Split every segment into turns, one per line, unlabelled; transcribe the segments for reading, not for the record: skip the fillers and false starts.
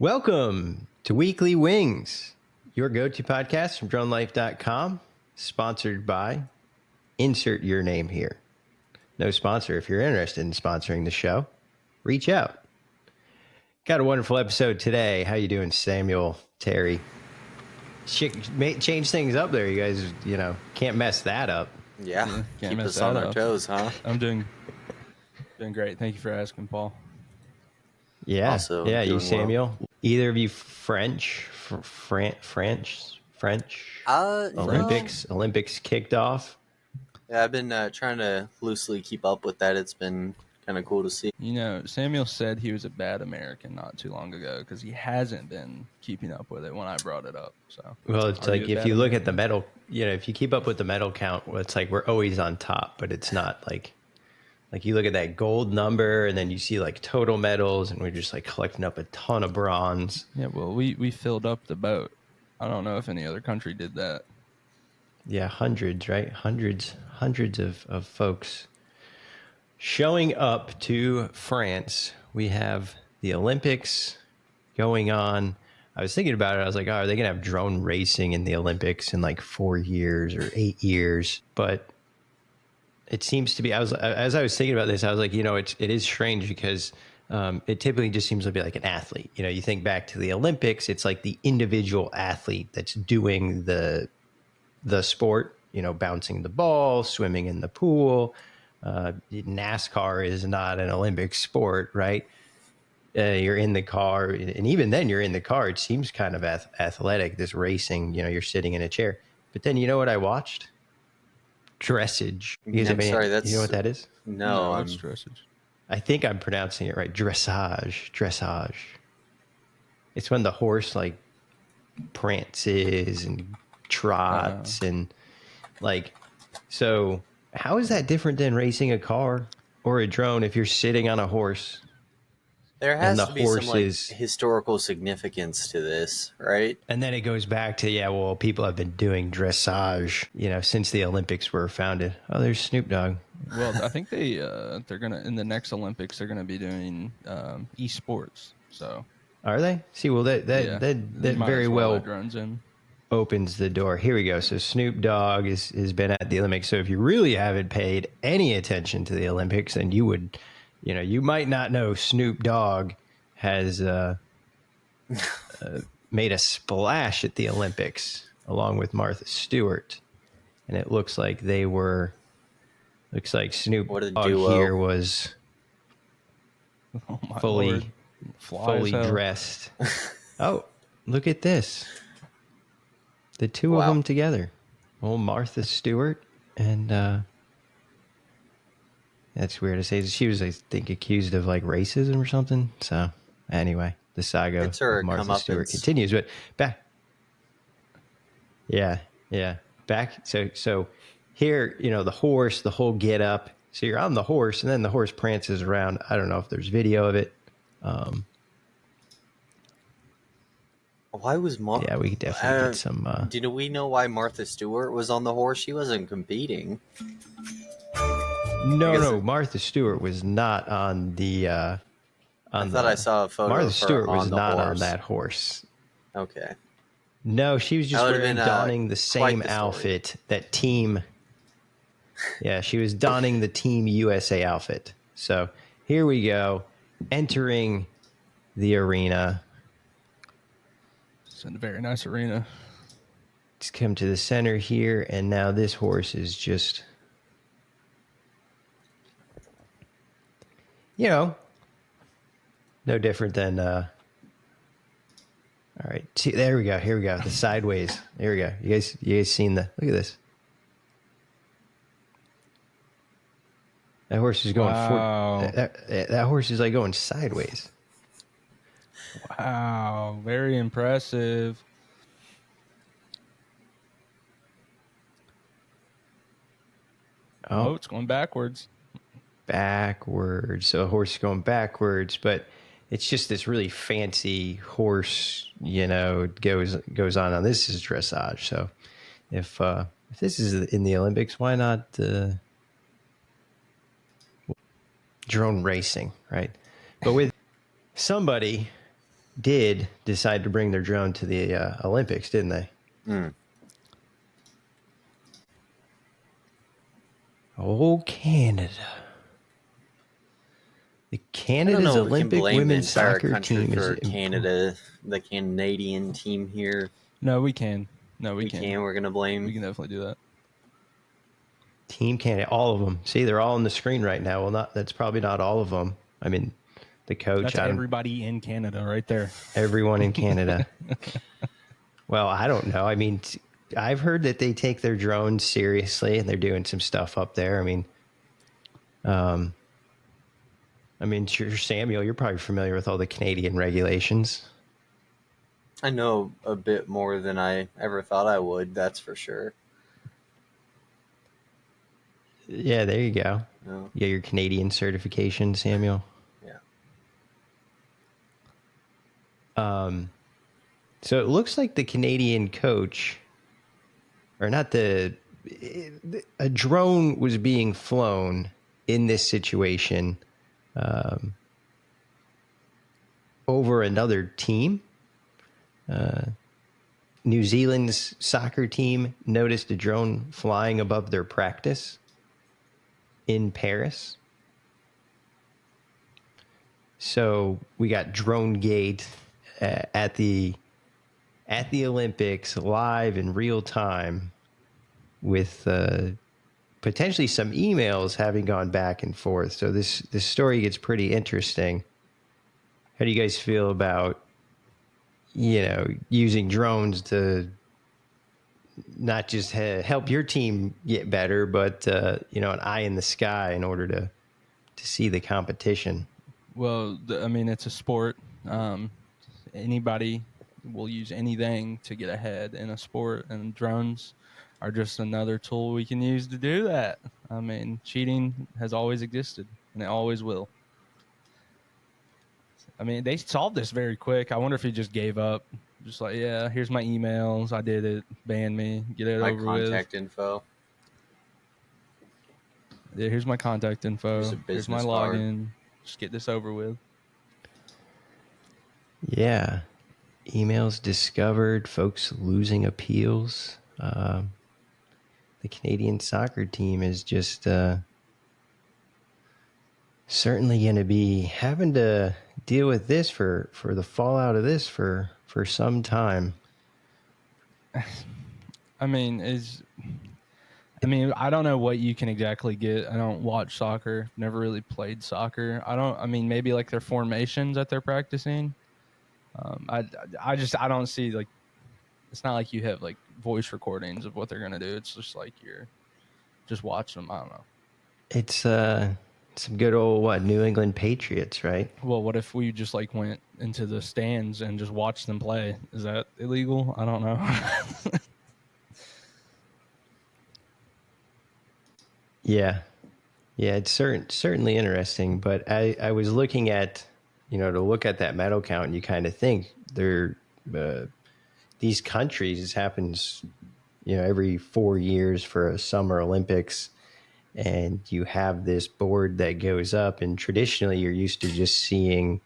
Welcome to Weekly Wings, your go-to podcast from dronelife.com, sponsored by insert your name here. No sponsor. If you're interested in sponsoring the show, reach out. Got a wonderful episode today. How you doing, Samuel, Terry? Change things up there. You guys, can't mess that up.
Yeah,
Can't
keep
mess
us
that
on our
up.
toes, huh?
I'm doing great. Thank you for asking, Paul.
Yeah,
Also
yeah. You,
doing
Samuel.
well.
Either of you French? Olympics kicked off.
Yeah, I've been trying to loosely keep up with that. It's been kind of cool to see.
You know, Samuel said he was a bad American not too long ago because he hasn't been keeping up with it when I brought it up. So,
well, it's like if you look at the medal, if you keep up with the medal count, it's like we're always on top, but it's not like you look at that gold number and then you see like total medals and we're just like collecting up a ton of bronze.
Yeah, well, we filled up the boat. I don't know if any other country did that.
Yeah, hundreds, right? Hundreds of folks showing up to France. We have the Olympics going on. I was thinking about it. I was like, oh, are they going to have drone racing in the Olympics in like 4 years or 8 years? But it seems to be, as I was thinking about this, I was like, it is strange because it typically just seems to be like an athlete. You think back to the Olympics, it's like the individual athlete that's doing the sport, bouncing the ball, swimming in the pool. NASCAR is not an Olympic sport, right? You're in the car, and even then you're in the car. It seems kind of athletic, this racing, you're sitting in a chair. But then you know what I watched? Dressage.
I'm sorry, that's...
You know what that is?
No,
it's dressage.
I think I'm pronouncing it right. Dressage. It's when the horse like prances and trots and like, so how is that different than racing a car or a drone if you're sitting on a horse?
There has to be some like historical significance to this, right?
And then it goes back to, people have been doing dressage, since the Olympics were founded. Oh, there's Snoop Dogg.
Well, I think they're gonna, in the next Olympics, they're gonna be doing esports. So
are they? See, well, that very well
drones in.
Opens the door. Here we go. So Snoop Dogg has been at the Olympics. So if you really haven't paid any attention to the Olympics, then you would, you might not know Snoop Dogg has made a splash at the Olympics along with Martha Stewart. And it looks like Snoop Dogg here was fully dressed. Oh, look at this. The two of them together. Old Martha Stewart and that's weird to say. She was, I think, accused of like racism or something. So anyway, the saga of Martha Stewart continues. But back, back. So here, the horse, the whole get up. So you're on the horse, and then the horse prances around. I don't know if there's video of it.
Why was Martha?
Yeah, we could definitely get some.
Do we know why Martha Stewart was on the horse? She wasn't competing.
No, Martha Stewart was not on the.
I thought I saw a photo.
Martha Stewart was not
horse.
on that horse.
Okay.
No, she was just donning the same outfit that Team. Yeah, she was donning the Team USA outfit. So here we go, entering the arena.
It's a very nice arena.
Let's come to the center here, and now this horse is just. No different than, all right, see, there we go, here we go, the sideways, there we go, you guys seen look at this. That horse is going, that horse is like going sideways.
Wow, very impressive. Oh, it's going backwards.
So a horse is going backwards, but it's just this really fancy horse, goes on. Now this is dressage. So if this is in the Olympics, why not drone racing, right? But with somebody did decide to bring their drone to the Olympics, didn't they?
Mm.
Oh, Canada. Canada's Olympic women's soccer team
is Canada, the Canadian team here.
No, we can. We
can. We're gonna blame.
We can definitely do that.
Team Canada, all of them. See, they're all on the screen right now. Well, that's probably not all of them. I mean, the coach.
That's everybody in Canada, right there.
Everyone in Canada. Well, I don't know. I mean, I've heard that they take their drones seriously and they're doing some stuff up there. I mean, sure, Samuel, you're probably familiar with all the Canadian regulations.
I know a bit more than I ever thought I would, that's for sure.
Yeah, there you go. No. Yeah, your Canadian certification, Samuel.
Yeah.
So it looks like the Canadian coach, or not a drone was being flown in this situation over another team. New Zealand's soccer team noticed a drone flying above their practice in Paris. So we got Drone Gate at the Olympics live in real time with potentially some emails having gone back and forth. So this story gets pretty interesting. How do you guys feel about, using drones to not just help your team get better, but, an eye in the sky in order to see the competition?
Well, it's a sport. Anybody will use anything to get ahead in a sport, and drones are just another tool we can use to do that. I mean, cheating has always existed, and it always will. I mean, they solved this very quick. I wonder if he just gave up. Just like, yeah, here's my emails. I did it. Ban me. Get it over with.
My contact info.
Yeah, here's my contact info. Here's my login. Just get this over with.
Yeah. Emails discovered, folks losing appeals. The Canadian soccer team is just certainly going to be having to deal with this for the fallout of this for some time.
I mean, I don't know what you can exactly get. I don't watch soccer. Never really played soccer. Maybe like their formations that they're practicing. I don't see, like, it's not like you have like voice recordings of what they're going to do. It's just like you're just watching them. I don't know.
It's some good old New England Patriots, right?
Well, what if we just like went into the stands and just watched them play? Is that illegal? I don't know.
Yeah, it's certainly interesting. But I was looking at, to look at that medal count, and you kind of think these countries, happens, every 4 years for a Summer Olympics, and you have this board that goes up, and traditionally you're used to just seeing,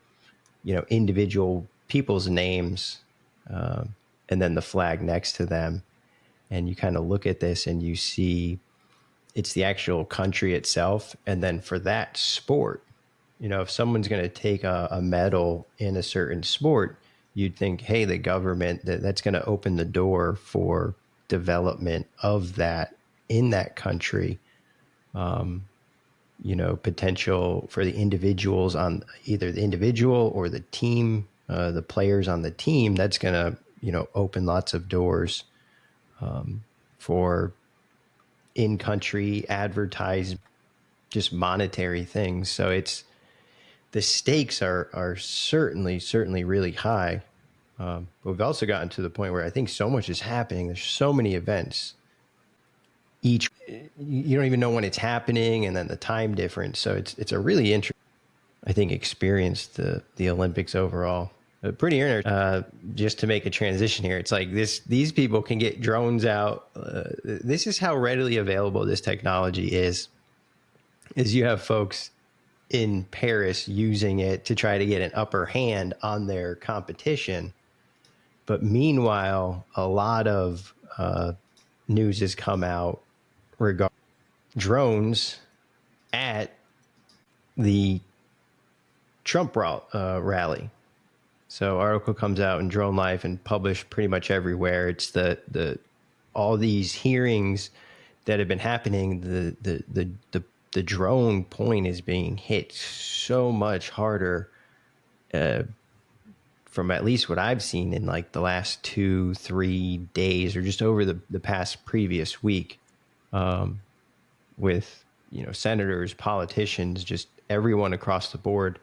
individual people's names, and then the flag next to them, and you kind of look at this and you see it's the actual country itself. And then for that sport, if someone's going to take a medal in a certain sport, you'd think, hey, the government, that's going to open the door for development of that in that country. Potential for the individuals on either the individual or the team, the players on the team, that's going to, open lots of doors for in-country advertised, just monetary things. So the stakes are certainly really high. But we've also gotten to the point where I think so much is happening. There's so many events. You don't even know when it's happening, and then the time difference. So it's a really interesting, I think, experience, the Olympics overall. Pretty interesting. Just to make a transition here, it's like these people can get drones out. This is how readily available this technology is you have folks in Paris using it to try to get an upper hand on their competition. But meanwhile, a lot of news has come out regarding drones at the Trump rally. So article comes out in Drone Life and published pretty much everywhere. It's the all these hearings that have been happening. The drone point is being hit so much harder, from at least what I've seen in like the last 2-3 days, or just over the past previous week, with senators, politicians, just everyone across the board,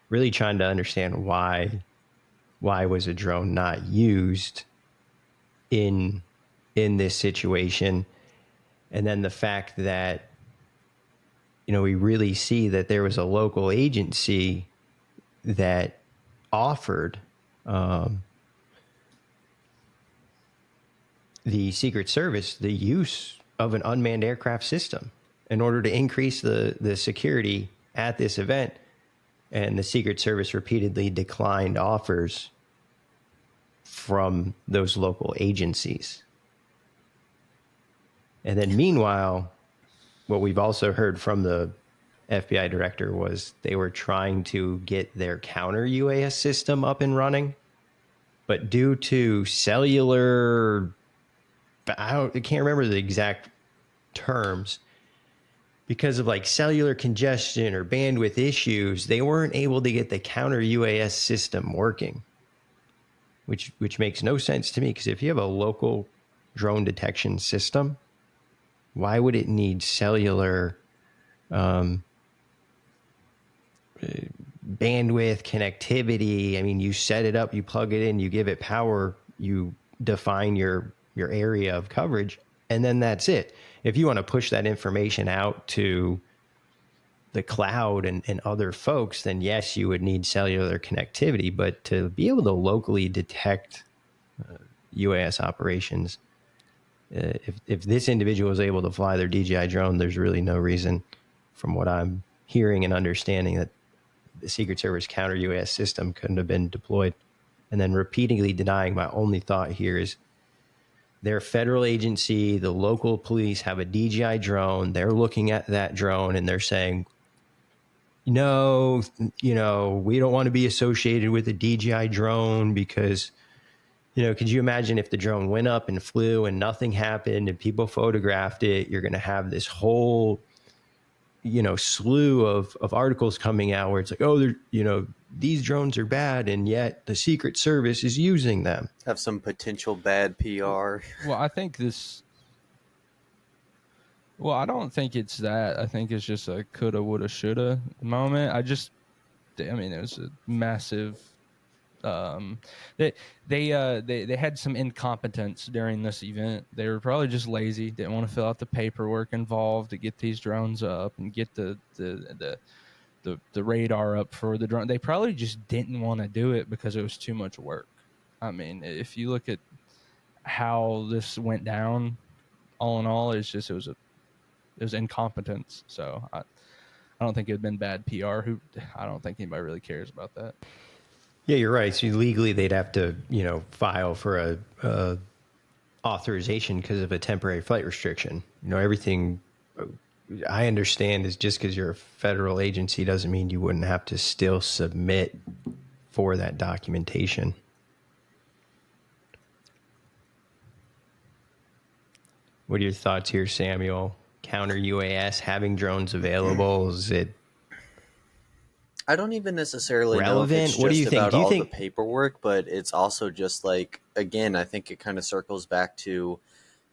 really trying to understand why was a drone not used in this situation. And then the fact that we really see that there was a local agency that offered the Secret Service the use of an unmanned aircraft system in order to increase the security at this event. And the Secret Service repeatedly declined offers from those local agencies. And then meanwhile, what we've also heard from the FBI director was they were trying to get their counter-UAS system up and running, but due to cellular, I can't remember the exact terms, because of like cellular congestion or bandwidth issues, they weren't able to get the counter-UAS system working, which makes no sense to me, because if you have a local drone detection system, why would it need cellular bandwidth, connectivity? I mean, you set it up, you plug it in, you give it power, you define your area of coverage, and then that's it. If you want to push that information out to the cloud and other folks, then yes, you would need cellular connectivity. But to be able to locally detect UAS operations, if this individual was able to fly their DJI drone, there's really no reason, from what I'm hearing and understanding, that the Secret Service counter-UAS system couldn't have been deployed. And then repeatedly denying, my only thought here is their federal agency, the local police have a DJI drone. They're looking at that drone and they're saying, no, we don't want to be associated with a DJI drone because, could you imagine if the drone went up and flew and nothing happened and people photographed it? You're going to have this whole, slew of articles coming out where it's like, oh, these drones are bad, and yet the Secret Service is using them.
Have some potential bad PR.
Well, I think this. Well, I don't think it's that. I think it's just a coulda, woulda, shoulda moment. It was a massive. They had some incompetence during this event. They were probably just lazy. Didn't want to fill out the paperwork involved to get these drones up and get the radar up for the drone. They probably just didn't want to do it because it was too much work. I mean, if you look at how this went down, all in all, it was incompetence. So I don't think it'd been bad PR. I don't think anybody really cares about that.
Yeah, you're right. So legally, they'd have to, file for a authorization because of a temporary flight restriction. Everything I understand is just because you're a federal agency doesn't mean you wouldn't have to still submit for that documentation. What are your thoughts here, Samuel? Counter-UAS, having drones available, is it
I don't even necessarily
relevant?
know if it's
What do you
just
think?
about
Do you
all
think
the paperwork, but it's also just like, again, I think it kind of circles back to,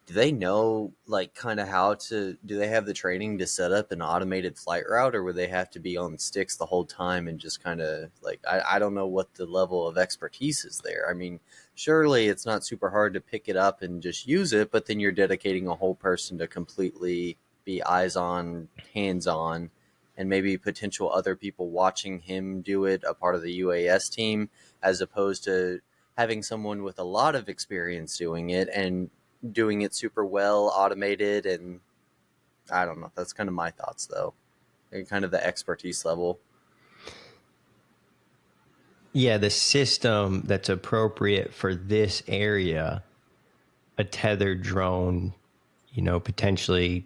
do they know kind of how to, do they have the training to set up an automated flight route, or would they have to be on sticks the whole time and just kind of I don't know what the level of expertise is there. I mean, surely it's not super hard to pick it up and just use it, but then you're dedicating a whole person to completely be eyes on, hands on, and maybe potential other people watching him do it, a part of the UAS team, as opposed to having someone with a lot of experience doing it and doing it super well automated. And I don't know. That's kind of my thoughts, though. kind of the expertise level.
Yeah, the system that's appropriate for this area, a tethered drone, potentially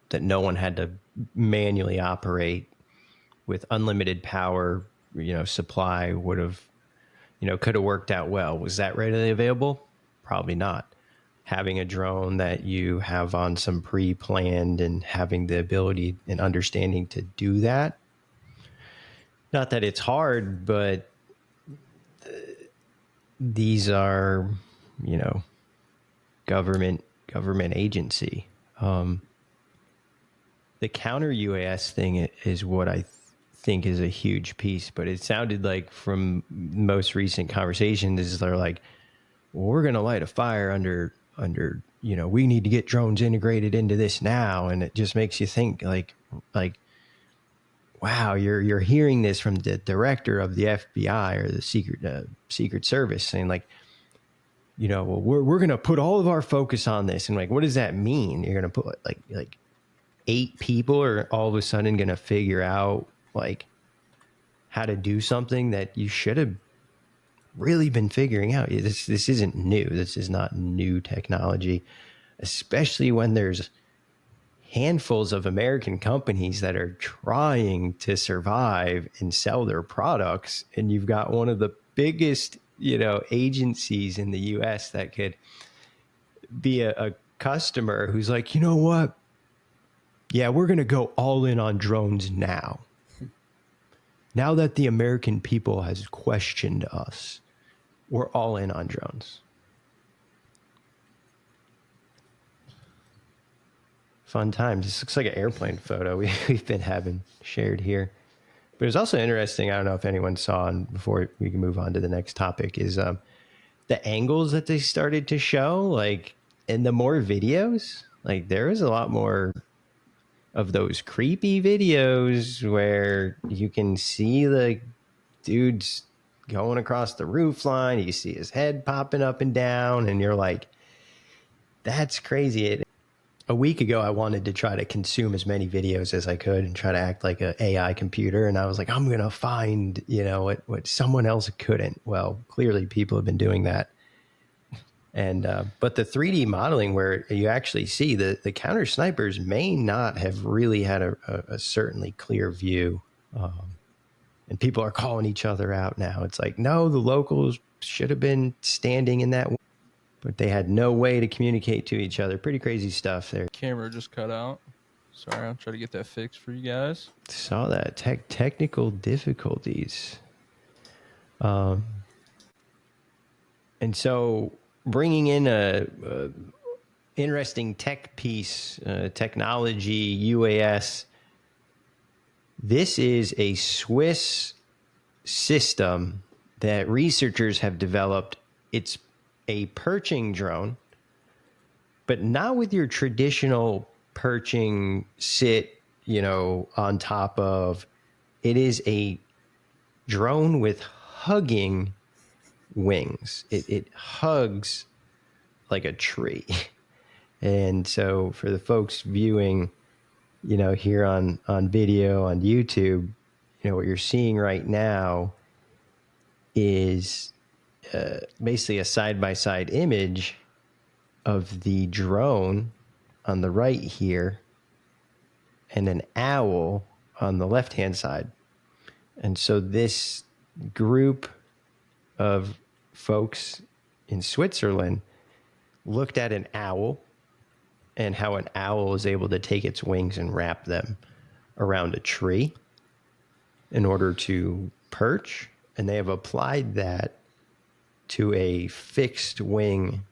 that no one had to manually operate with unlimited power, supply would have, could have worked out well. Was that readily available? Probably not. Having a drone that you have on some pre-planned and having the ability and understanding to do that. Not that it's hard, but these are, government agency. The counter UAS thing is what I think is a huge piece, but it sounded like from most recent conversations is they're like, well, we're going to light a fire under, we need to get drones integrated into this now. And it just makes you think like, wow, you're hearing this from the director of the FBI or the Secret Service saying like, well, we're going to put all of our focus on this. And like, what does that mean? You're going to put like 8 people are all of a sudden going to figure out like how to do something that you should have really been figuring out. This isn't new. This is not new technology, especially when there's handfuls of American companies that are trying to survive and sell their products. And you've got one of the biggest, agencies in the US that could be a customer who's like, you know what? Yeah, we're going to go all in on drones now. Now that the American people has questioned us, we're all in on drones. Fun times. This looks like an airplane photo we've been having shared here. But it was also interesting, I don't know if anyone saw, and before we can move on to the next topic, is the angles that they started to show, like in the more videos, like there was a lot more of those creepy videos where you can see the dudes going across the roof line. You see his head popping up and down, and you're like, that's crazy. A week ago, I wanted to try to consume as many videos as I could and try to act like an AI computer. And I was like, I'm going to find, what someone else couldn't. Well, clearly people have been doing that. And, but the 3D modeling where you actually see the counter snipers may not have really had a certainly clear view. And people are calling each other out now. It's like, no, the locals should have been standing in that, but they had no way to communicate to each other. Pretty crazy stuff there.
Camera just cut out. Sorry, I'll try to get that fixed for you guys.
Saw that. Technical difficulties. And so bringing in a interesting tech piece, technology, UAS. This is a Swiss system that researchers have developed. It's a perching drone, but not with your traditional perching sit, on top of. It is a drone with hugging wings. It hugs like a tree. And so for the folks viewing, here on video on YouTube, what you're seeing right now is basically a side-by-side image of the drone on the right here and an owl on the left-hand side. And so this group of folks in Switzerland looked at an owl and how an owl is able to take its wings and wrap them around a tree in order to perch. And they have applied that to a fixed wing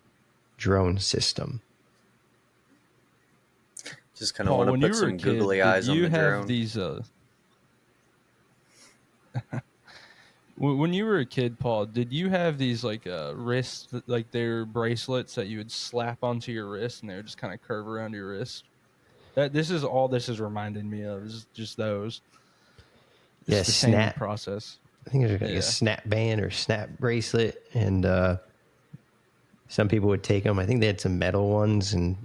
drone system.
Just kind of want to put some googly eyes on the drone.
These, when you were a kid, Paul, did you have these wrist, like they're bracelets that you would slap onto your wrist and they would just kind of curve around your wrist? This is reminding me of is just those.
Yeah,
the
snap
same process.
I think there's like a snap band or snap bracelet, and some people would take them. I think they had some metal ones and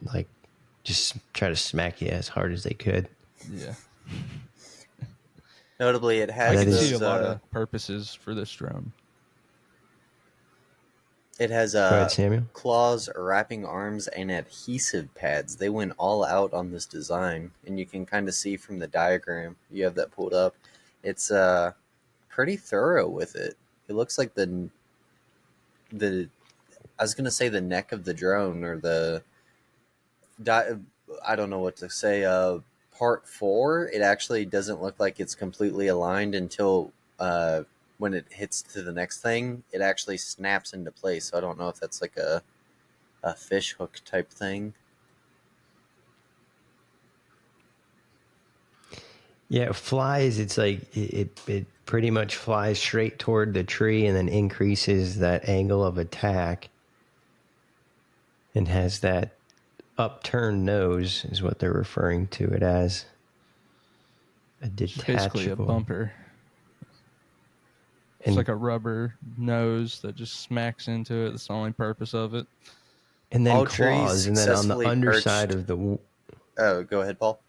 just try to smack you as hard as they could.
Yeah.
Notably, it
I
has
That
could
is-
see a
those.
lot of purposes for this drone.
It has
Go ahead, Samuel.
claws, wrapping arms, and adhesive pads. They went all out on this design, and you can kind of see from the diagram. You have that pulled up. It's pretty thorough with it. It looks like the I was gonna say the neck of the drone or I don't know what to say. Part 4. It actually doesn't look like it's completely aligned until when it hits to the next thing. It actually snaps into place. So I don't know if that's like a fish hook type thing.
Yeah, it flies. It's like it pretty much flies straight toward the tree and then increases that angle of attack and has that upturned nose is what they're referring to it as. A
It's basically a
detachable
bumper. It's
and,
like a rubber nose that just smacks into it. That's the only purpose of it.
and then
All trees
claws, and then on the
successfully
underside
perched.
of the.
Oh, go ahead, Paul.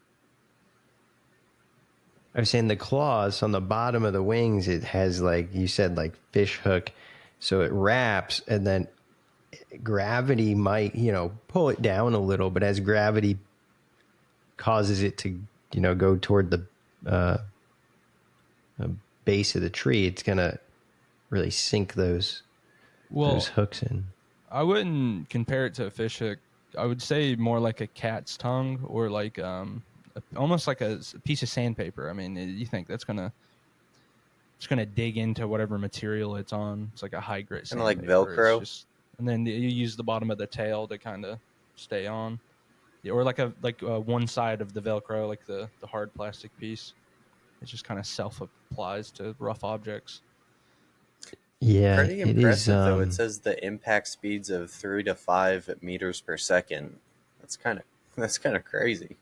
I was saying the claws on the bottom of the wings. It has, like you said, like fish hook, so it wraps, and then gravity might pull it down a little, but as gravity causes it to go toward the uh, base of the tree, it's gonna really sink those hooks in.
I wouldn't compare it to a fish hook. I would say more like a cat's tongue or like almost like a piece of sandpaper. I mean, you think it's gonna dig into whatever material it's on. It's like a high grit
Kind of like
sandpaper.
Velcro.
And then you use the bottom of the tail to kind of stay on. Yeah, or like one side of the Velcro, like the hard plastic piece. It just kind of self applies to rough objects.
Yeah,
Pretty
it is.
impressive, though. It says the impact speeds of 3 to 5 meters per second. That's kind of crazy.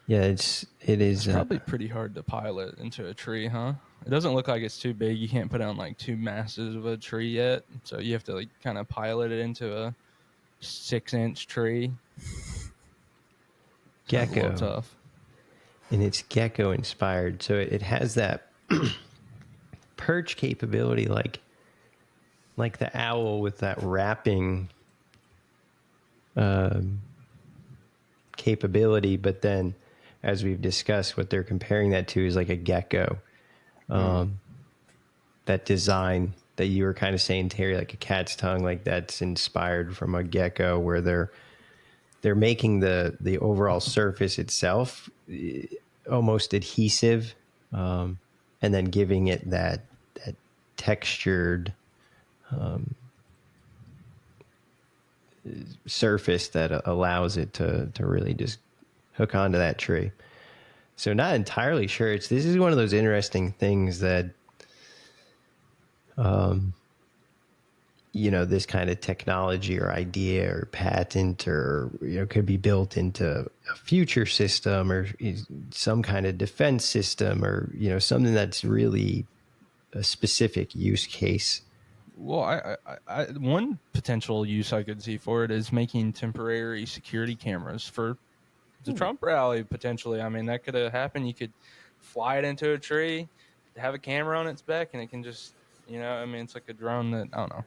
Yeah, it is
It's probably pretty hard to pilot into a tree, huh? It doesn't look like it's too big. You can't put it on like two masses of a tree yet, so you have to like kind of pilot it into a 6-inch tree. Sounds a little
gecko,
tough.
and it's gecko inspired. So it has that perch capability, like the owl with that wrapping capability. But then, as we've discussed, what they're comparing that to is like a gecko. That design that you were kind of saying, Terry, like a cat's tongue, like that's inspired from a gecko, where they're making the overall surface itself almost adhesive, and then giving it that textured surface that allows it to really just hook onto that tree. So not entirely sure. This is one of those interesting things that this kind of technology or idea or patent or could be built into a future system or some kind of defense system or something that's really a specific use case.
Well, I one potential use I could see for it is making temporary security cameras for the Trump rally, potentially. I mean, that could have happened. You could fly it into a tree, have a camera on its back, and it can just, it's like a drone that, I don't know.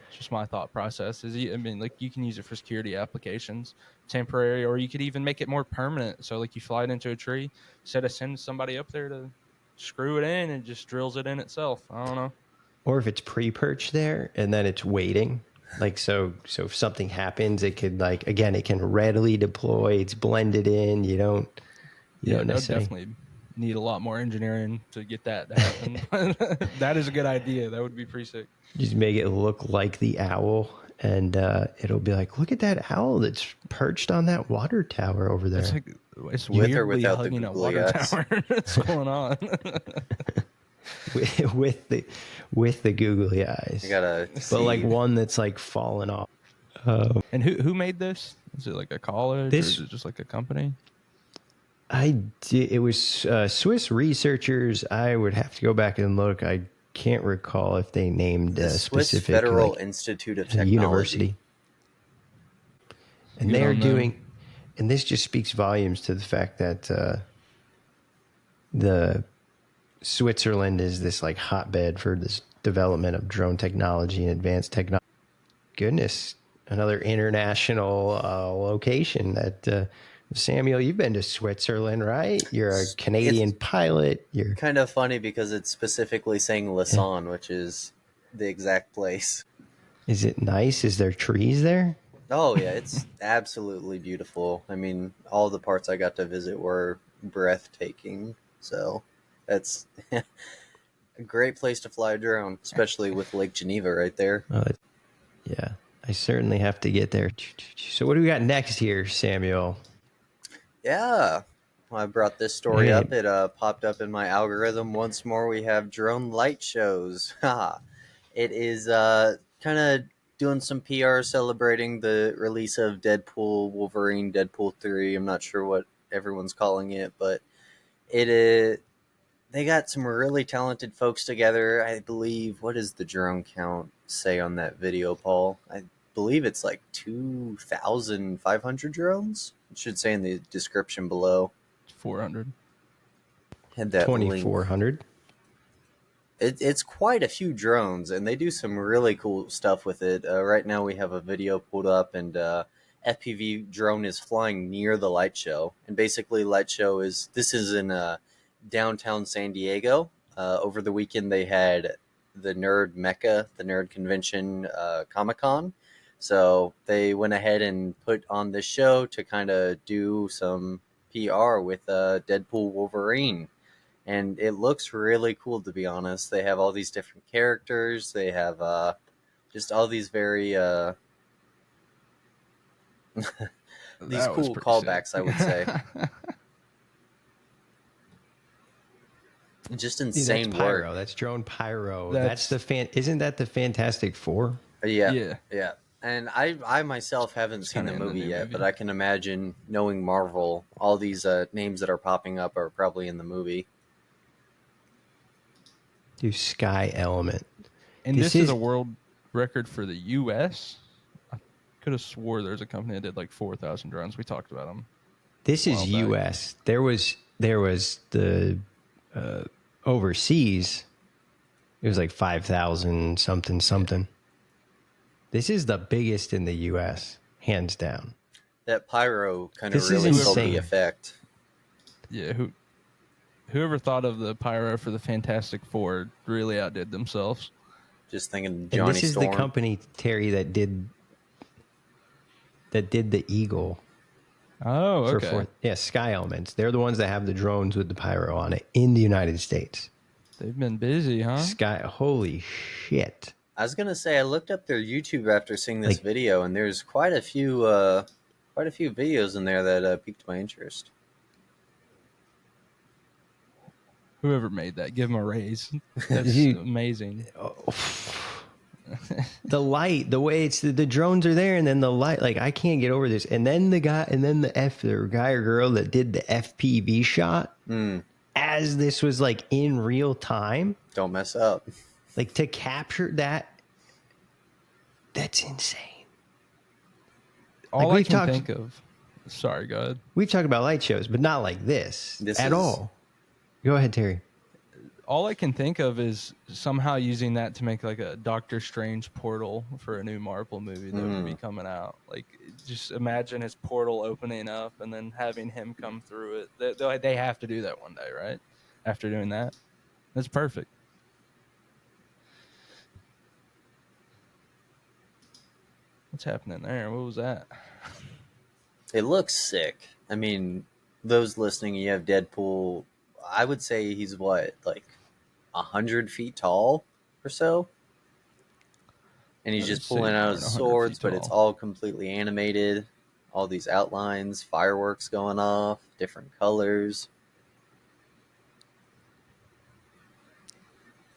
It's just my thought process. Like you can use it for security applications, temporary, or you could even make it more permanent. So like you fly it into a tree, instead of sending somebody up there to screw it in, it just drills it in itself. I don't know.
Or if it's pre-perched there and then it's waiting, like so if something happens, it could it can readily deploy. It's blended in. You don't necessarily.
Definitely need a lot more engineering to get that to happen. That is a good idea. That would be pretty sick.
Just make it look like the owl, and it'll be like, look at that owl that's perched on that water tower over there.
It's
With or
weirdly
without the
hugging a
googly
water
eyes?
tower. What's going on?
with the googly eyes.
You gotta
but like one that's like fallen off.
And who made this? Is it like a college or is it just like a company?
It was Swiss researchers. I would have to go back and look. I can't recall if they named
The
a
Swiss
specific
Federal
like,
Institute of
a
Technology.
university. And
Good
they're
on them.
doing, and this just speaks volumes to the fact that the Switzerland is this like hotbed for this development of drone technology and advanced technology. Goodness, another international location that Samuel, you've been to Switzerland, right? You're a Canadian pilot. You're
Kind of funny because it's specifically saying Lausanne, which is the exact place.
Is it nice? Is there trees there?
Oh yeah, it's absolutely beautiful. I mean, all the parts I got to visit were breathtaking. So that's a great place to fly a drone, especially with Lake Geneva right there.
Yeah, I certainly have to get there. So what do we got next here, Samuel?
Yeah. I brought this story up. It popped up in my algorithm once more. We have drone light shows. It is kind of doing some PR celebrating the release of Deadpool, Wolverine, Deadpool 3. I'm not sure what everyone's calling it, but it is. They got some really talented folks together. I believe, what does the drone count say on that video, Paul? I believe it's like 2,500 drones. It should say in the description below.
400.
Had that link.
2,400.
It's quite a few drones, and they do some really cool stuff with it. Right now we have a video pulled up, and FPV drone is flying near the light show. And basically, light show is in downtown San Diego. Over the weekend, they had the Nerd Mecca, the Nerd Convention, Comic-Con. So they went ahead and put on this show to kind of do some PR with Deadpool Wolverine. And it looks really cool, to be honest. They have all these different characters. They have just all these very these cool callbacks, I would say. Just insane
Dude, that's pyro.
work.
That's drone pyro. That's the Isn't that the Fantastic Four?
Yeah. And I myself haven't seen the movie yet, but I can imagine, knowing Marvel, all these names that are popping up are probably in the movie.
Do Sky Element.
And this is a world record for the U.S.? I could have swore there's a company that did like 4,000 drones. We talked about them.
This is U.S. There was the overseas. It was like 5,000 something. This is the biggest in the U.S., hands down.
That pyro kind of really sold the effect.
Yeah, whoever thought of the pyro for the Fantastic Four really outdid themselves.
Just thinking Johnny Storm.
And this is the company, Terry, that did the Eagle.
Oh, okay.
Sky Elements. They're the ones that have the drones with the pyro on it in the United States.
They've been busy, huh?
Holy shit.
I was gonna say, I looked up their YouTube after seeing this video, and there's quite a few videos in there that piqued my interest.
Whoever made that, give them a raise. That's amazing.
The light, the way the drones are there, and then the light, like I can't get over this. And then the guy or girl that did the FPV shot as this was like in real time.
Don't mess up.
Like to capture that's insane.
All I can think of. Sorry, go ahead.
We've talked about light shows, but not like this at all. Go ahead, Terry.
All I can think of is somehow using that to make like a Doctor Strange portal for a new Marvel movie that would be coming out. Like, just imagine his portal opening up and then having him come through it. They have to do that one day, right? After doing that. That's perfect. What's happening there? What was that?
It looks sick. I mean, those listening, you have Deadpool. I would say he's what, like 100 feet tall or so? And he's just pulling out his swords, but it's all completely animated. All these outlines, fireworks going off, different colors.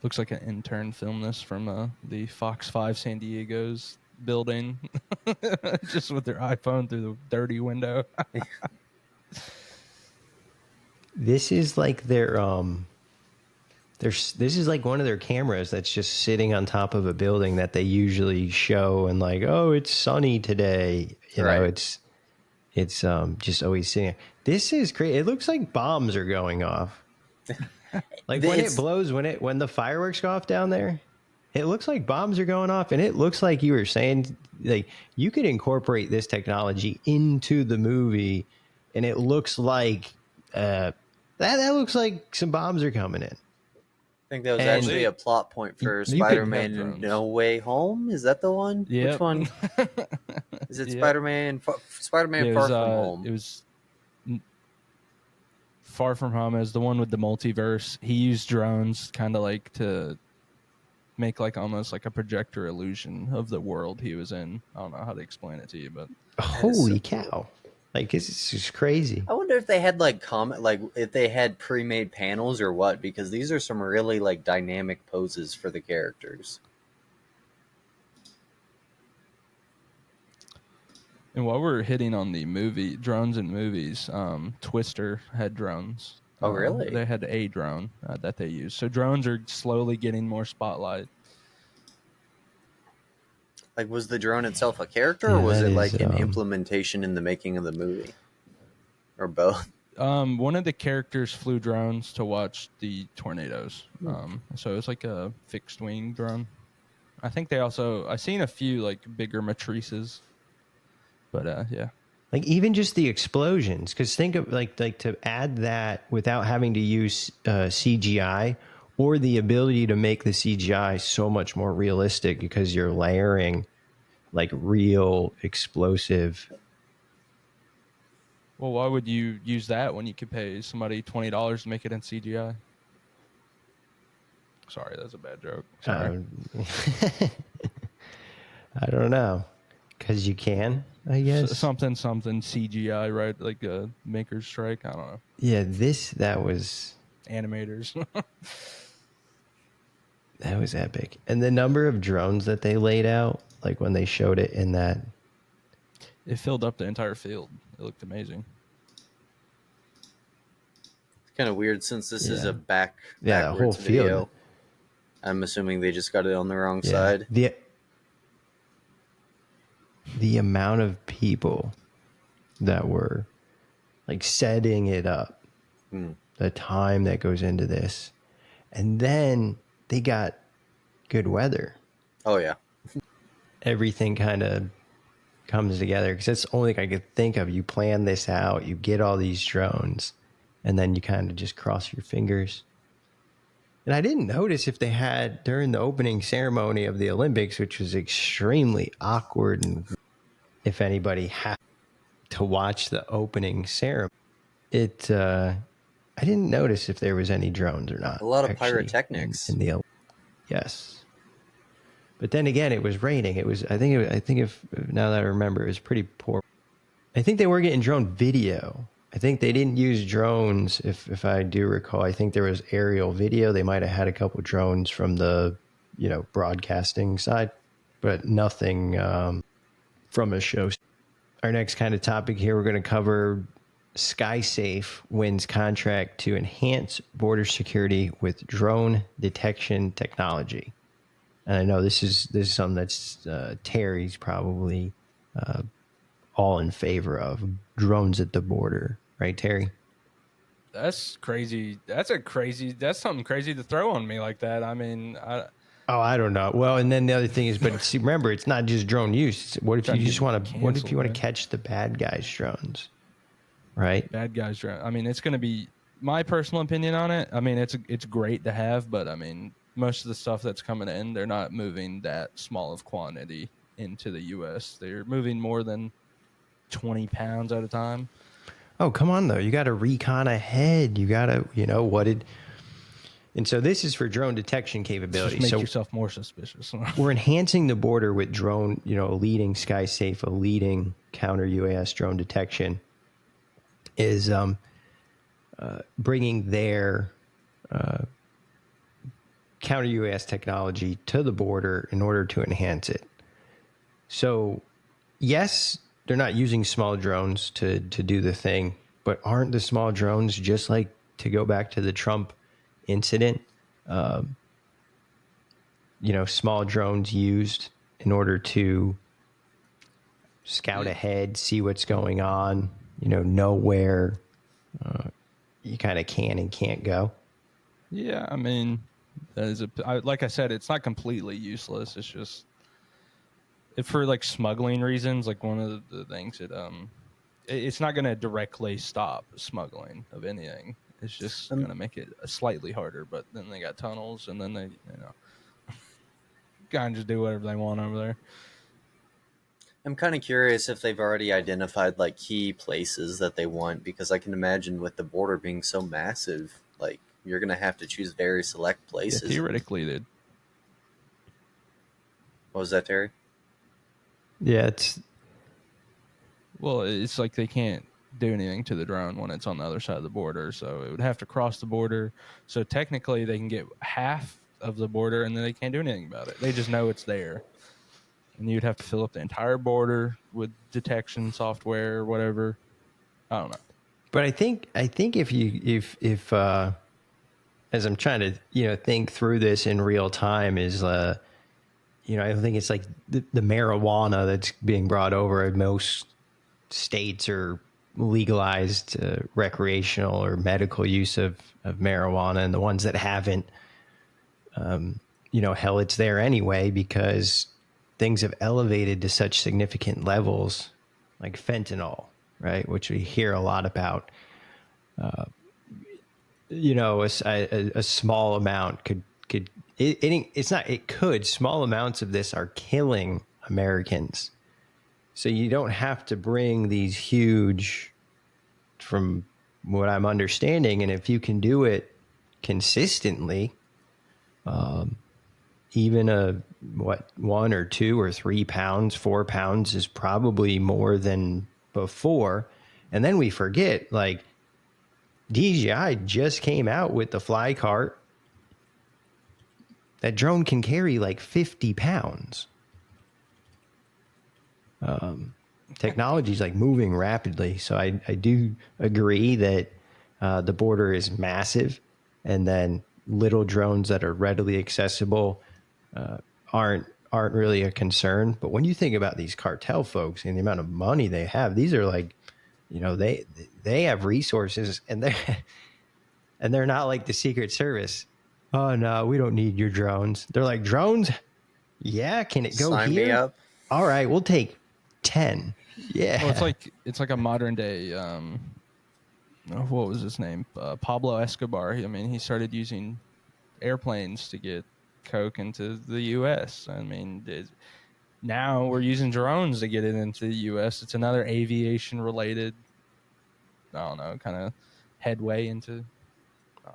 Looks like an intern filmed this from the Fox 5 San Diego's building, just with their iPhone through the dirty window.
This is like their this is like one of their cameras that's just sitting on top of a building that they usually show and like, oh, it's sunny today. You know, it's just always sitting. This is crazy. It looks like bombs are going off. Like when it blows, when the fireworks go off down there, it looks like bombs are going off, and it looks like you were saying, like you could incorporate this technology into the movie, and it looks like that looks like some bombs are coming in.
I think that was actually a plot point for Spider-Man No Way Home. Is that the one?
Yep.
Which one? Is it Spider-Man Far From Home?
It was Far From Home is the one with the multiverse. He used drones kind of like to make like almost like a projector illusion of the world he was in. I don't know how to explain it to you, but
holy cow. Like, it's just crazy.
I wonder if they had if they had pre-made panels or what, because these are some really like dynamic poses for the characters.
And while we're hitting on the movie drones in movies, Twister had drones.
Oh, really?
They had a drone that they used. So drones are slowly getting more spotlight.
Like, was the drone itself a character, or was it like an implementation in the making of the movie, or both?
One of the characters flew drones to watch the tornadoes. So it's like a fixed wing drone. I think I've seen a few like bigger matrices, but yeah.
Like even just the explosions, because think of like to add that without having to use CGI, or the ability to make the CGI so much more realistic because you're layering like real explosive.
Well, why would you use that when you could pay somebody $20 to make it in CGI? Sorry, that's a bad joke. Sorry.
I don't know. Because you can, I guess.
Something CGI, right? Like a maker's strike. I don't know.
Yeah, that was...
Animators.
That was epic. And the number of drones that they laid out, like when they showed it in that...
It filled up the entire field. It looked amazing.
It's kind of weird since this is a backwards
the whole
video.
Field.
I'm assuming they just got it on the wrong side.
The amount of people that were like setting it up, the time that goes into this, and then they got good weather.
Oh yeah,
everything kind of comes together because that's the only thing I could think of. You plan this out, you get all these drones, and then you kind of just cross your fingers. And I didn't notice if they had during the opening ceremony of the Olympics, which was extremely awkward, and if anybody had to watch the opening ceremony, I didn't notice if there was any drones or not.
A lot of pyrotechnics
in the yes. But then again, it was raining. It was I think if now that I remember, it was pretty poor. I think they were getting drone video. I think they didn't use drones, if I do recall. I think there was aerial video. They might have had a couple drones from the broadcasting side, but nothing from a show. Our next kind of topic here, we're going to cover SkySafe wins contract to enhance border security with drone detection technology. And I know this is something that's Terry's probably all in favor of, drones at the border, right, Terry?
That's crazy. That's something crazy to throw on me like that. I mean,
I don't know. Well, and then the other thing is, but see, remember, it's not just drone use. What if you just want to? What if you want to catch the bad guys' drones? Right?
Bad guys' drones. I mean, it's going to be my personal opinion on it. I mean, it's great to have, but I mean, most of the stuff that's coming in, they're not moving that small of quantity into the U.S. They're moving more than 20 pounds at a time.
Oh, come on, though. You got to recon ahead. You got to, and so this is for drone detection capability.
Just make yourself more suspicious.
We're enhancing the border with drone, a leading SkySafe, a leading counter-UAS drone detection is bringing their counter-UAS technology to the border in order to enhance it. So, yes, they're not using small drones to do the thing, but aren't the small drones, just like to go back to the Trump incident, small drones used in order to scout ahead, see what's going on, know where you kind of can and can't go.
Yeah, I mean, like I said, it's not completely useless. It's just for like smuggling reasons. Like one of the things it's not going to directly stop smuggling of anything. It's just going to make it slightly harder. But then they got tunnels, and then they kind of just do whatever they want over there.
I'm kind of curious if they've already identified like key places that they want, because I can imagine with the border being so massive, like you're gonna have to choose very select places.
Yeah, theoretically, dude.
What was that, Terry?
Yeah,
it's like they can't do anything to the drone when it's on the other side of the border, so it would have to cross the border. So technically, they can get half of the border, and then they can't do anything about it. They just know it's there. And you'd have to fill up the entire border with detection software or whatever. I don't know.
But I think if as I'm trying to think through this in real time is I think it's like the marijuana that's being brought over in most states or legalized recreational or medical use of marijuana, and the ones that haven't, hell, it's there anyway because things have elevated to such significant levels, like fentanyl, right? Which we hear a lot about. A small amount small amounts of this are killing Americans. So you don't have to bring these huge, from what I'm understanding, and if you can do it consistently, even 1 or 2 or 3 pounds, 4 pounds is probably more than before. And then we forget, like, DJI just came out with the fly cart. That drone can carry like 50 pounds. Technology is like moving rapidly. So I do agree that the border is massive, and then little drones that are readily accessible aren't really a concern. But when you think about these cartel folks and the amount of money they have, these are like, they have resources, and they're not like the Secret Service. Oh no, we don't need your drones. They're like, drones? Yeah, can it go
Sign
here?
me up.
All right, we'll take 10. Yeah.
Well, it's like a modern day. What was his name? Pablo Escobar. I mean, he started using airplanes to get coke into the U.S. I mean, now we're using drones to get it into the U.S. It's another aviation related, I don't know, kind of headway into. I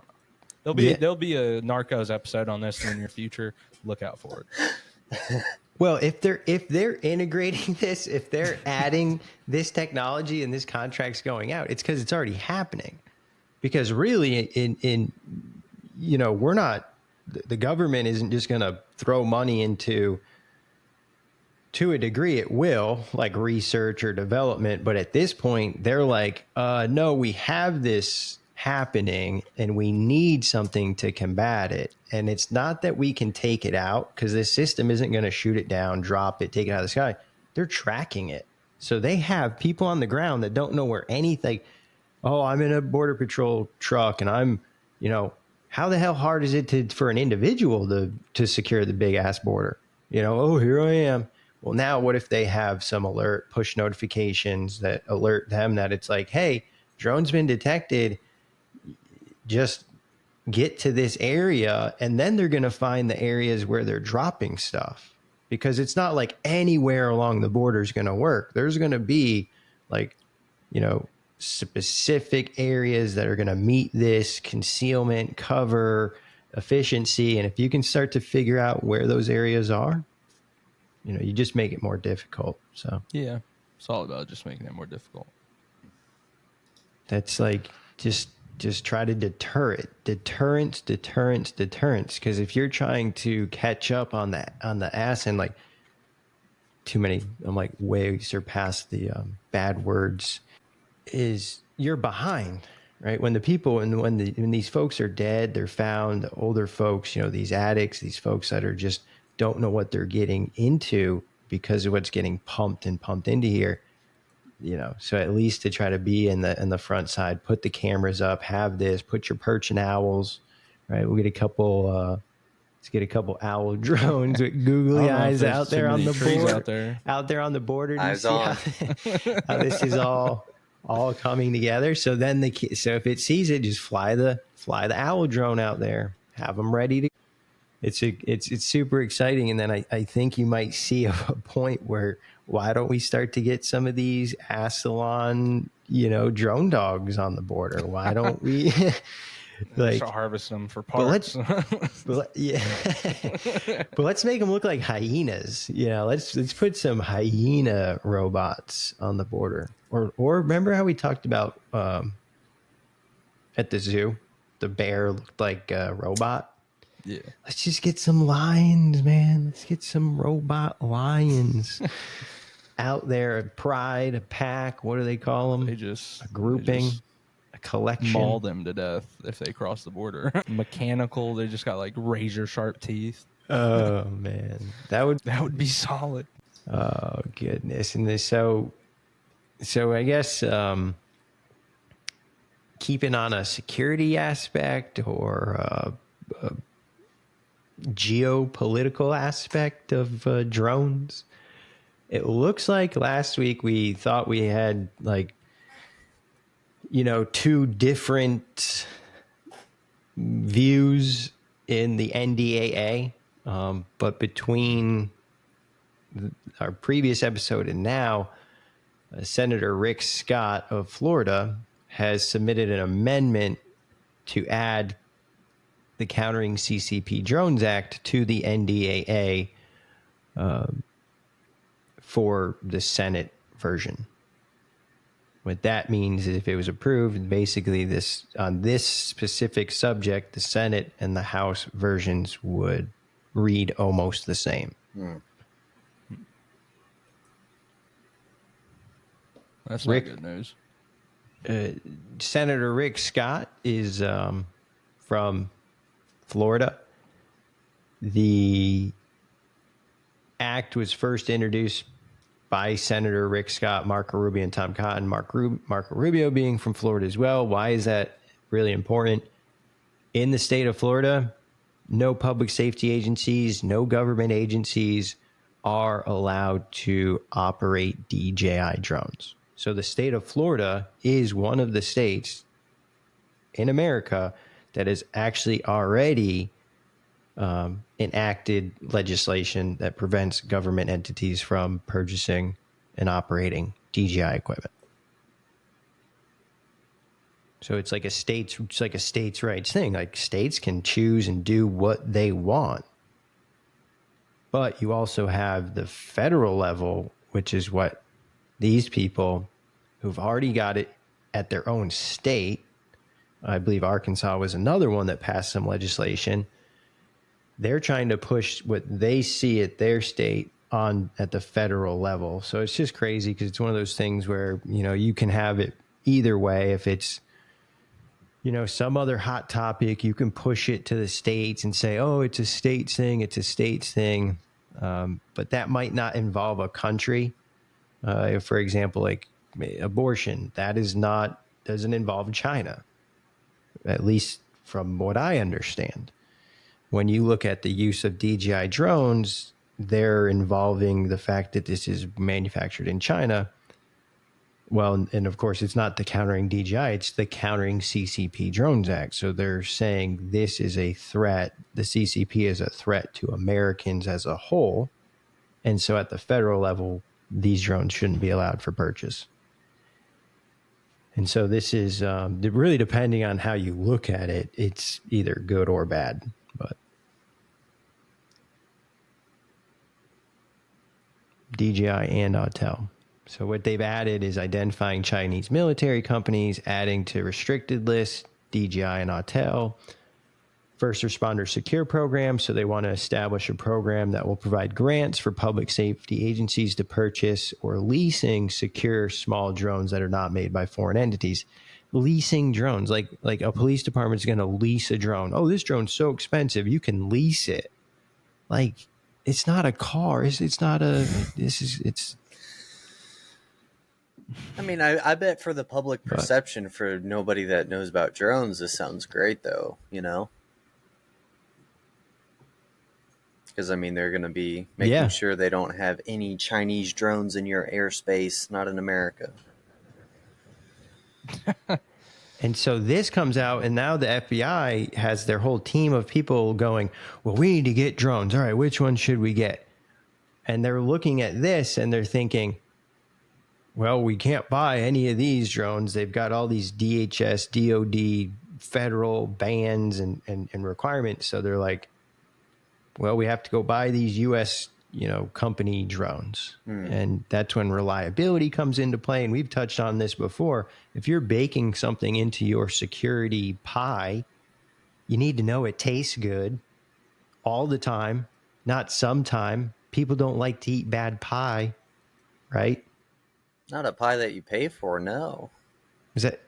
don't know. There'll be a Narcos episode on this in the near future. Look out for it.
Well, if they're integrating this, if they're adding this technology and this contract's going out, it's because it's already happening. Because really, we're not, the government isn't just going to throw money into, to a degree it will, like research or development, but at this point they're like, no, we have this happening and we need something to combat it. And it's not that we can take it out, because this system isn't going to shoot it down, drop it, take it out of the sky. They're tracking it. So they have people on the ground that don't know where anything. Oh, I'm in a border patrol truck and I'm, how the hell hard is it for an individual to secure the big ass border? Oh, here I am. Well, now what if they have some alert, push notifications that alert them that it's like, hey, drone's been detected. Just get to this area, and then they're going to find the areas where they're dropping stuff, because it's not like anywhere along the border is going to work. There's going to be like, specific areas that are going to meet this concealment, cover, efficiency. And if you can start to figure out where those areas are, you just make it more difficult. So
yeah, it's all about just making it more difficult.
That's like, just try to deter it. Deterrence. Because if you're trying to catch up on the ass, and like too many, I'm like way surpast the bad words, is you're behind, right? When the people and when these folks are dead, they're found, the older folks, these addicts, these folks that are just don't know what they're getting into because of what's getting pumped into here. So at least to try to be in the front side, put the cameras up, have this, put your perching owls, right? We'll get a couple. Let's get a couple owl drones with googly eyes out there on the board, out there on the border. Do you see how this is all coming together? So then so if it sees it, just fly the owl drone out there, have them ready to. It's super exciting, and then I think you might see a point where why don't we start to get some of these Assalon drone dogs on the border? Why don't we
start harvesting them for parts?
But let's make them look like hyenas. Let's put some hyena robots on the border, or remember how we talked about at the zoo, the bear looked like a robot.
Yeah.
Let's just get some lions, man. Let's get some robot lions out there. A pride, a pack. What do they call them? A grouping, a collection.
Maul them to death if they cross the border. Mechanical. They just got like razor sharp teeth.
Oh man, that would
be solid.
Oh goodness, and so I guess keeping on a security aspect or geopolitical aspect of drones. It looks like last week we thought we had two different views in the NDAA, but between our previous episode and now, Senator Rick Scott of Florida has submitted an amendment to add the Countering CCP Drones Act to the NDAA for the Senate version. What that means is if it was approved, basically on this specific subject, the Senate and the House versions would read almost the same.
That's not good news.
Senator Rick Scott is from Florida. The act was first introduced by Senator Rick Scott, Marco Rubio, and Tom Cotton. Marco Rubio being from Florida as well. Why is that really important? In the state of Florida, no public safety agencies, no government agencies are allowed to operate DJI drones. So the state of Florida is one of the states in America that has actually already enacted legislation that prevents government entities from purchasing and operating DJI equipment. So it's like a states' rights thing. Like states can choose and do what they want. But you also have the federal level, which is what these people who've already got it at their own state, I believe Arkansas was another one that passed some legislation. They're trying to push what they see at their state on at the federal level. So it's just crazy because it's one of those things where, you can have it either way. If it's, some other hot topic, you can push it to the states and say, oh, it's a states thing. It's a states thing. But that might not involve a country. For example, like abortion, doesn't involve China, at least from what I understand. When you look at the use of DJI drones, they're involving the fact that this is manufactured in China. Well, and of course, it's not the Countering DJI, it's the Countering CCP Drones Act. So they're saying this is a threat. The CCP is a threat to Americans as a whole. And so at the federal level, these drones shouldn't be allowed for purchase. And so this is really depending on how you look at it, it's either good or bad. But DJI and Autel. So what they've added is identifying Chinese military companies, adding to restricted lists, DJI and Autel. First responder secure program. So they want to establish a program that will provide grants for public safety agencies to purchase or leasing secure small drones that are not made by foreign entities. leasing drones. Like a police department's going to lease a drone. Oh, this drone's so expensive, you can lease it. Like, it's not a car. It's not a. It's.
I mean, I bet for the public perception, for nobody that knows about drones, this sounds great, though. You know, because I mean, they're going to be making sure they don't have any Chinese drones in your airspace, not in America.
And so this comes out, and now the FBI has their whole team of people going, well, we need to get drones. All right, which one should we get? And they're looking at this and they're thinking, well, we can't buy any of these drones. They've got all these DHS, DOD, federal bans and requirements. So they're like, well, we have to go buy these U.S. company drones. And that's when reliability comes into play. And we've touched on this before. If you're baking something into your security pie, you need to know it tastes good all the time, not sometime. People don't like to eat bad pie, right?
Not a pie that you pay for, no.
Is that...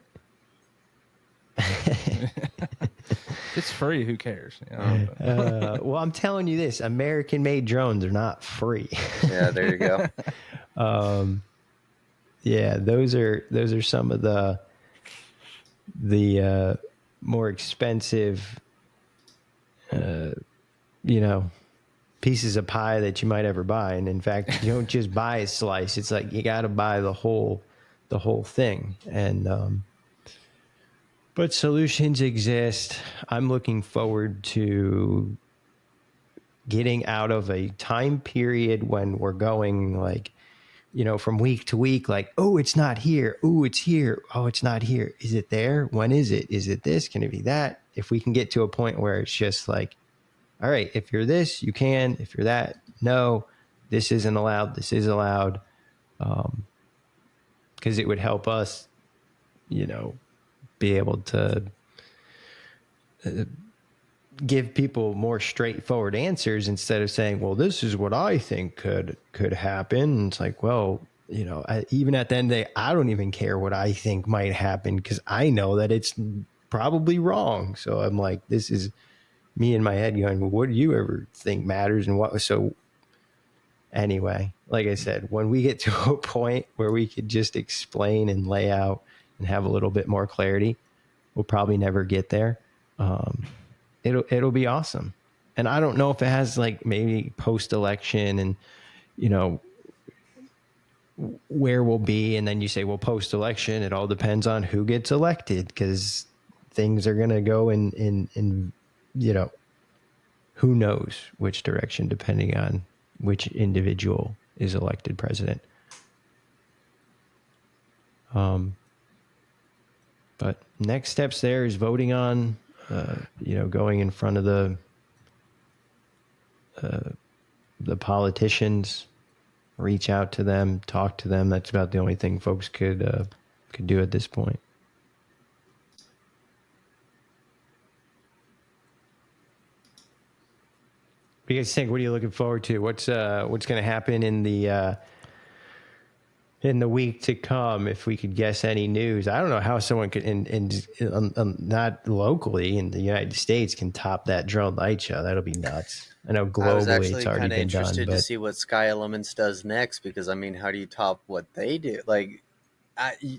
If it's free, who cares?
Well, I'm telling you this: American-made drones are not free.
Yeah, there you go.
Yeah, those are some of the more expensive, pieces of pie that you might ever buy. And in fact, you don't just buy a slice; it's like you got to buy the whole thing. And but solutions exist. I'm looking forward to getting out of a time period when we're going from week to week, like, oh, it's not here. Oh, it's here. Oh, it's not here. Is it there? When is it? Is it this? Can it be that? If we can get to a point where it's just like, all right, if you're this, you can. If you're that, no, this isn't allowed. This is allowed. Because it would help us, be able to give people more straightforward answers instead of saying, well, this is what I think could happen. And it's like, well, even at the end of the day, I don't even care what I think might happen because I know that it's probably wrong. So I'm like, this is me in my head going, well, what do you ever think matters and what? So anyway, like I said, when we get to a point where we could just explain and lay out and have a little bit more clarity, we'll probably never get there. It'll be awesome. And I don't know if it has like maybe post-election and, where we'll be. And then you say, well, post-election, it all depends on who gets elected because things are going to go in, who knows which direction depending on which individual is elected president. But next steps there is voting on, going in front of the politicians, reach out to them, talk to them. That's about the only thing folks could do at this point. What do you guys think? What are you looking forward to? What's going to happen in the week to come? If we could guess any news, I don't know how someone could, not locally in the United States, can top that drone light show. That'll be nuts. I know globally it's already been done. I was actually kind of interested
to see what Sky Elements does next because, I mean, how do you top what they do? Like,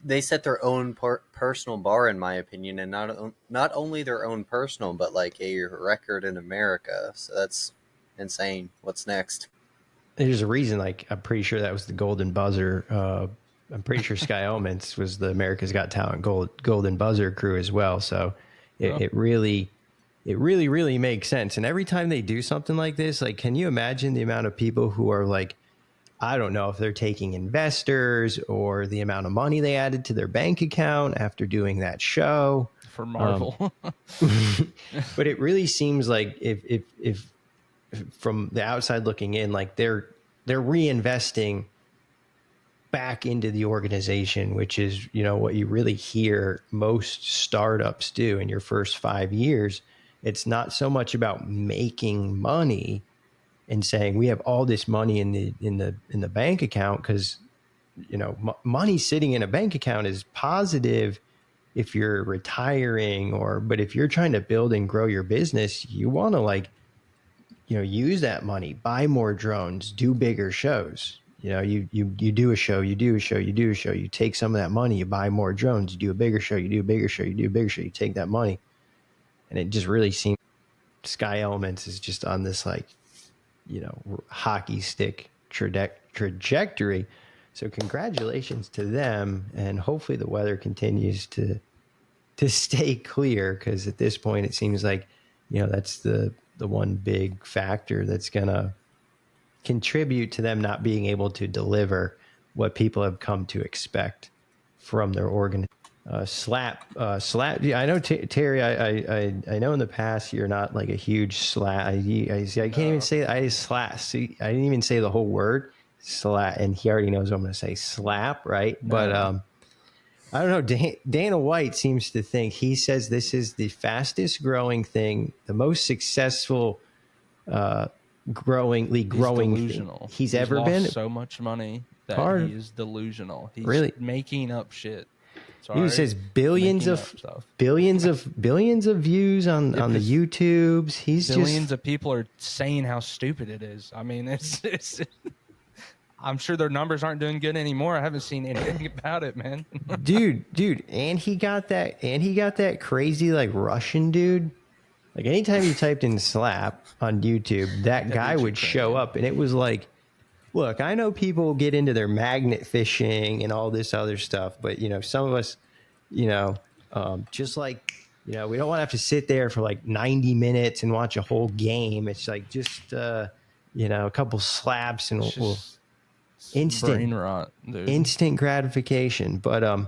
they set their own personal bar, in my opinion, and not only their own personal, but like a record in America. So that's insane. What's next?
There's a reason, like, I'm pretty sure that was the Golden Buzzer. I'm pretty sure Sky Elements was the America's Got Talent Golden Buzzer crew as well. So it really makes sense. And every time they do something like this, like, can you imagine the amount of people who are like, I don't know if they're taking investors or the amount of money they added to their bank account after doing that show
for Marvel.
But it really seems like if from the outside looking in, like they're reinvesting back into the organization, which is, what you really hear most startups do in your first 5 years. It's not so much about making money and saying we have all this money in the bank account, because money sitting in a bank account is positive if you're retiring but if you're trying to build and grow your business, you want to like, use that money, buy more drones, do bigger shows. You do a show, you take some of that money, you buy more drones, you do a bigger show, you take that money. And it just really seems Sky Elements is just on this like, hockey stick trajectory. So congratulations to them, and hopefully the weather continues to stay clear, because at this point it seems like that's the one big factor that's gonna contribute to them not being able to deliver what people have come to expect from their organization. Slap. Yeah, I know, Terry. I know in the past you're not like a huge slap. I can't even say. I slap. See, I didn't even say the whole word slap, and he already knows what I'm going to say. Slap, right? No. But I don't know. Dana White seems to think, he says this is the fastest growing thing, the most successful growing thing he's ever
lost
been.
So much money that he is delusional. He's
really
making up shit.
Sorry, he says billions of views on the YouTubes. He's
billions of people are saying how stupid it is. I mean, it's I'm sure their numbers aren't doing good anymore. I haven't seen anything about it, man.
dude, and he got that crazy like Russian dude. Like anytime you typed in slap on YouTube, that guy would show up, and it was like, look, I know people get into their magnet fishing and all this other stuff, but some of us, just like, we don't want to have to sit there for like 90 minutes and watch a whole game. It's like just, a couple slaps and we'll instant gratification. But,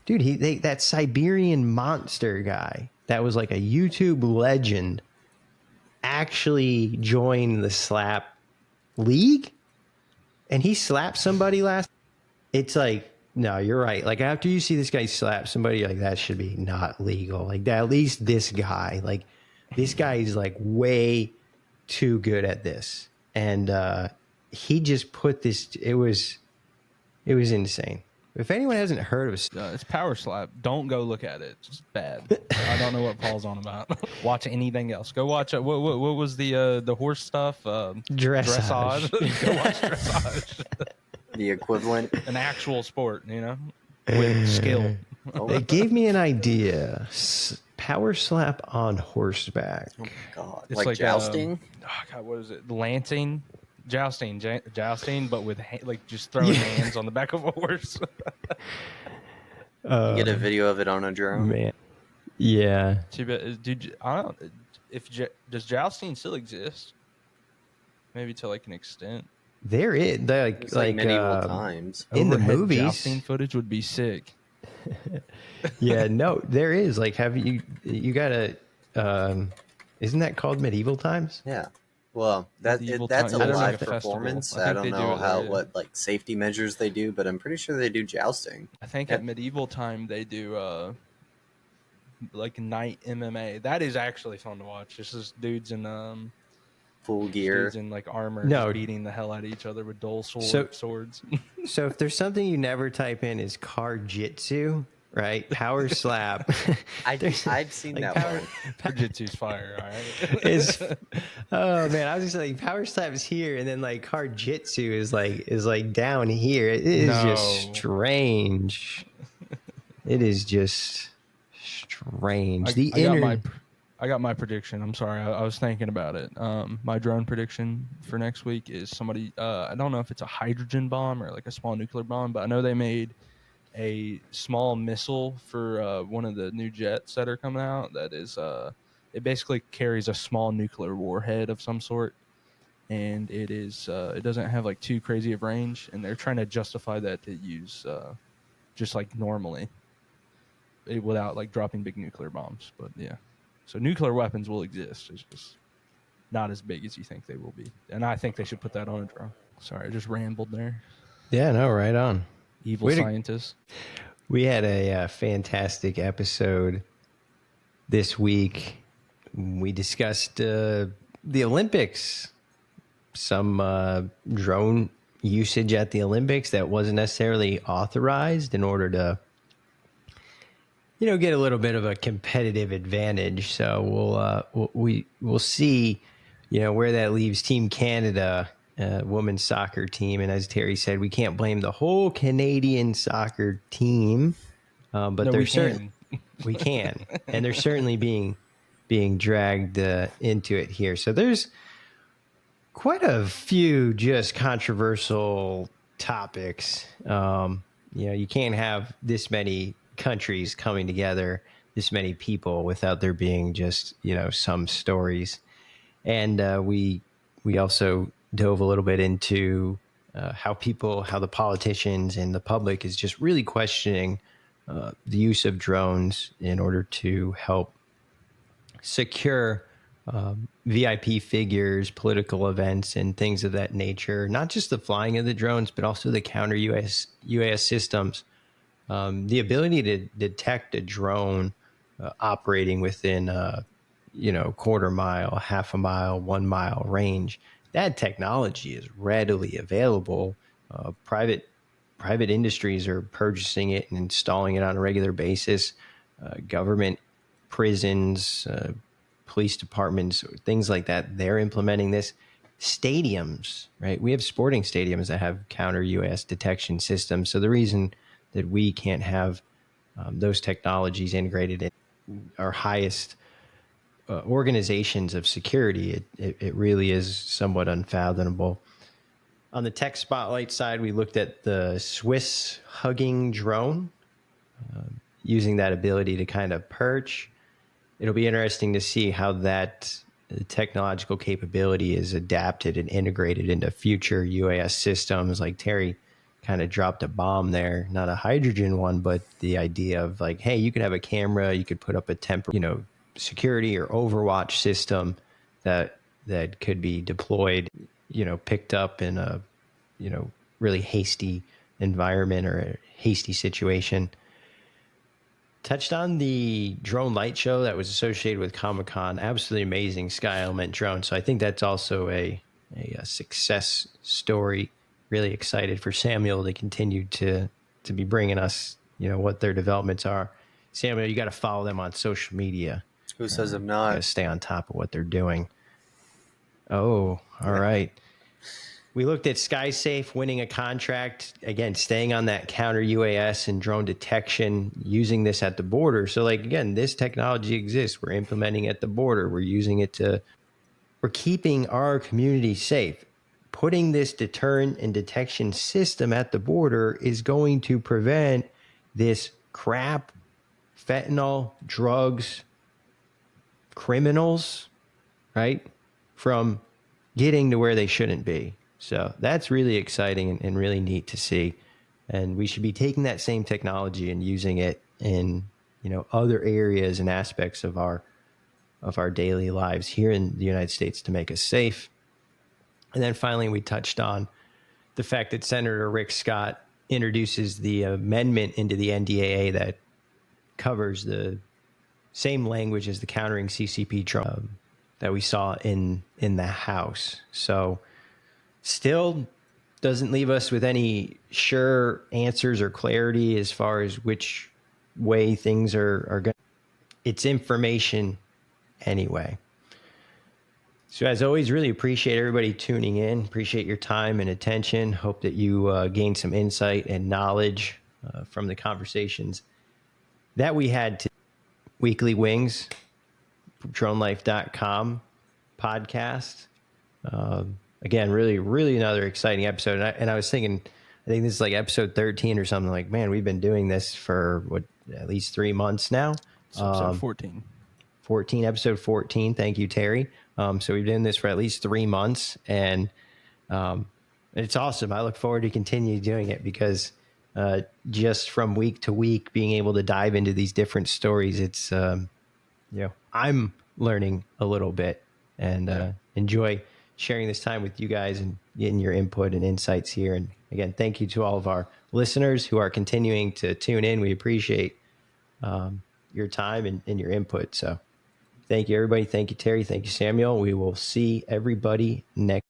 dude, that Siberian monster guy that was like a YouTube legend actually joined the slap league. And he slapped somebody last. It's like, no, you're right. Like after you see this guy slap somebody, like that should be not legal. Like that, at least this guy, this guy is like way too good at this. And he just put this. It was insane. If anyone hasn't heard of
it's Power Slap. Don't go look at it. It's just bad. I don't know what Paul's on about. Watch anything else. Go watch what was the horse stuff?
Dressage.
Go watch dressage.
The equivalent.
An actual sport, with skill.
It gave me an idea. Power Slap on horseback.
Oh my god!
It's like
jousting.
God, what is it? Lancing. Jousting, but with just throwing hands on the back of a horse.
Get a video of it on a drone.
Man, yeah.
Dude, I don't. Does jousting still exist? Maybe to like an extent.
There is like
medieval times
in the movies.
Jousting footage would be sick.
Yeah, no, there is. Like, have you gotta? Isn't that called medieval times?
Yeah. Well, that's a live performance. I don't know what like safety measures they do, but I'm pretty sure they do jousting.
I think at medieval time they do like night MMA. That is actually fun to watch. This is dudes in
full gear,
dudes in like armor, just beating the hell out of each other with dull swords.
So if there's something you never type in is car-jitsu. Right, power slap.
I've seen like that one.
Power jitsu's fire. All right.
Oh man, I was just like power slap is here, and then like car jitsu is like down here. It is just strange. It is just strange.
I got my prediction. I'm sorry, I was thinking about it. My drone prediction for next week is somebody. I don't know if it's a hydrogen bomb or like a small nuclear bomb, but I know they made a small missile for one of the new jets that are coming out. That is, it basically carries a small nuclear warhead of some sort, and it doesn't have like too crazy of range, and they're trying to justify that to use just like normally, without like dropping big nuclear bombs. But yeah, so nuclear weapons will exist. It's just not as big as you think they will be, and I think they should put that on a drone. Sorry, I just rambled there.
Yeah, no, right on.
Evil scientists.
We had a fantastic episode this week. We discussed the Olympics, some drone usage at the Olympics that wasn't necessarily authorized in order to get a little bit of a competitive advantage. So we'll see, where that leaves Team Canada, women's soccer team. And as Terry said, we can't blame the whole Canadian soccer team, but
No,
they're
we can.
we can, and they're certainly being dragged into it here. So there's quite a few just controversial topics. You can't have this many countries coming together, this many people, without there being just some stories. And we also dove a little bit into how the politicians and the public is just really questioning the use of drones in order to help secure VIP figures, political events, and things of that nature. Not just the flying of the drones, but also the counter-UAS systems. The ability to detect a drone operating within quarter mile, half a mile, 1 mile range. That technology is readily available. Private industries are purchasing it and installing it on a regular basis. Government, prisons, police departments, things like that, they're implementing this. Stadiums, right? We have sporting stadiums that have counter-UAS detection systems. So the reason that we can't have those technologies integrated in our highest organizations of security, it really is somewhat unfathomable. On the tech spotlight side, we looked at the Swiss hugging drone, using that ability to kind of perch. It'll be interesting to see how that technological capability is adapted and integrated into future UAS systems. Like Terry kind of dropped a bomb there, not a hydrogen one, but the idea of like, hey, you could have a camera, you could put up a security or overwatch system that could be deployed, picked up in a, really hasty environment or a hasty situation. Touched on the drone light show that was associated with Comic-Con. Absolutely amazing Sky Element drone. So I think that's also a success story. Really excited for Samuel to continue to be bringing us, what their developments are. Samuel, you got to follow them on social media.
Who says I'm
You
not?
got to stay on top of what they're doing. Oh, all right. We looked at SkySafe winning a contract, again, staying on that counter UAS and drone detection, using this at the border. So like, again, this technology exists. We're implementing it at the border. We're using it we're keeping our community safe. Putting this deterrent and detection system at the border is going to prevent this crap, fentanyl, drugs, criminals, right, from getting to where they shouldn't be. So that's really exciting and really neat to see. And we should be taking that same technology and using it in, other areas and aspects of our daily lives here in the United States to make us safe. And then finally, we touched on the fact that Senator Rick Scott introduces the amendment into the NDAA that covers the same language as the countering CCP drone that we saw in the House. So still doesn't leave us with any sure answers or clarity as far as which way things are going. It's information anyway. So as always, really appreciate everybody tuning in. Appreciate your time and attention. Hope that you gained some insight and knowledge from the conversations that we had today. Weekly Wings, dronelife.com podcast. Again, really, really another exciting episode. And I was thinking, I think this is like episode 13 or something. Like, man, we've been doing this for at least 3 months now.
It's episode 14.
Episode 14. Thank you, Terry. So we've been doing this for at least 3 months, and it's awesome. I look forward to continue doing it because just from week to week, being able to dive into these different stories, it's I'm learning a little bit and enjoy sharing this time with you guys and getting your input and insights here. And again, thank you to all of our listeners who are continuing to tune in. We appreciate your time and your input. So thank you, everybody. Thank you, Terry. Thank you, Samuel. We will see everybody next